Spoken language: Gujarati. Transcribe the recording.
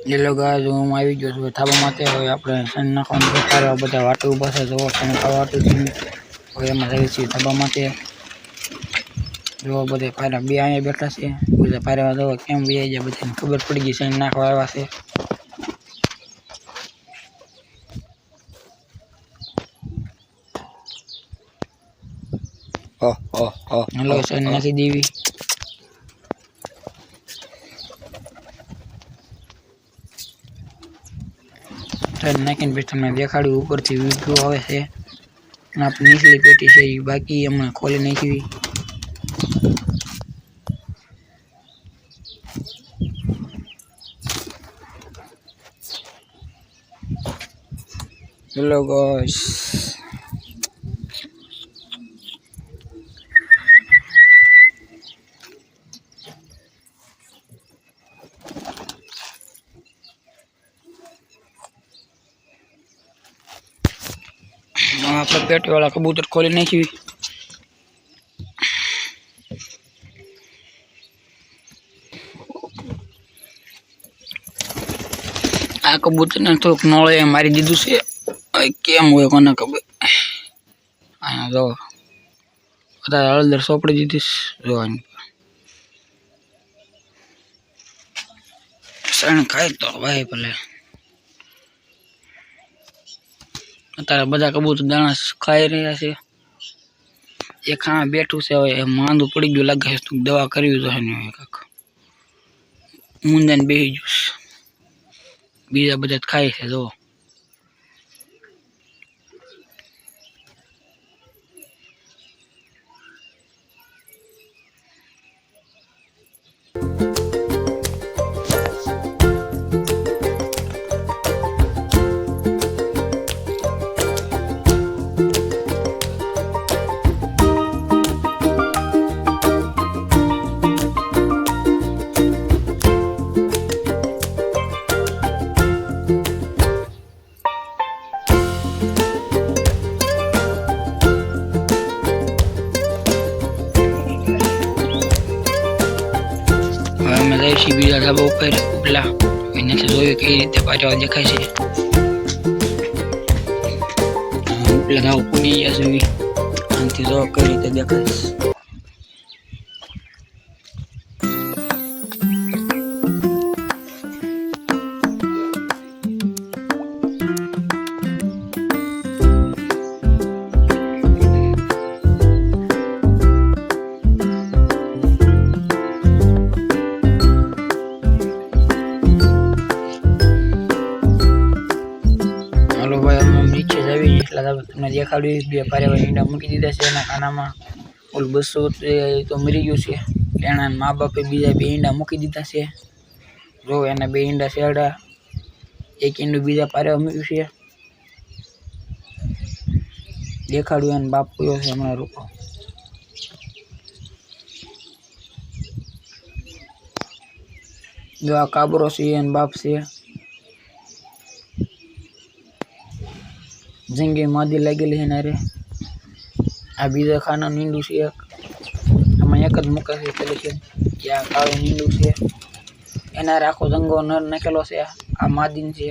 ये लोग आज હું આવી ગયો છું થાબામાંથી। હવે આપણે સન નાખવાનું બેઠા બધા વાટે ઊભા છે। જો સન ખાવા વાટું છે હવે એમાં જઈએ છીએ થાબામાંથી। જો બધે પાયરા બે અહીંયા બેઠા છે બધા પાયરા જો કેમ વ્યાઈ જાય બધાને ખબર પડી ગઈ સન નાખવા આવ્યા છે। हेलो सर नाखी देवी सर नाखीने फिर तमने देखाड्યું ઉપરથી વ્યૂ આવે છે અને આપણી નીચલી પેટી છે એ બાકી હમણાં ખોલી નાખી। हेलो गाइस આપણે પેટી વાળા કબૂતર ખોલી નાખી। આ કબૂતરને થોડુંક નોળે મારી દીધું છે કેમ હોય કોને ખબર। અહીંયા જો બધા હળદર સોપડી દીધી જોવાની સણ ખાય તો ભાઈ ભલે। અત્યારે બધા કબૂતર દાણા ખાઈ રહ્યા છે। એક ખાણા બેઠું છે હવે માંદું પડી ગયું લાગે છે દવા કરવી તો ને કાક મુંદાને બેસી ગયું છે બીજા બધા ખાય છે જો। जैसी बीजा ढाबा ऊपर उपला मैंने से जोयो कई रीते पाछा देखाय छे। उपला ढाबा पूरी गया छे आंती जो कई रीते देखाय छे। તમને દેખાડ્યું બે પારેવા ઈંડા મૂકી દીધા છે એના ખાનામાં ઓલ 200 તો મરી ગયું છે। એના મા બાપે બીજા બે ઈંડા મૂકી દીધા છે જો એના બે ઈંડા શેરડા એક ઈંડું બીજા પારેવા મૂક્યું છે દેખાડ્યું એનો બાપ પૂરો છે હમણાં રૂપો જો આ કાબરો છે એનો બાપ છે जिंगे मादी लगेली है ना रे आ बीजा खाना नींदू से आમાં એક જ મૂકે છે પેલે છે ત્યાં કાળું નીંદું છે એના આખો જંગો નર નાખેલો છે। આ માદીન છે।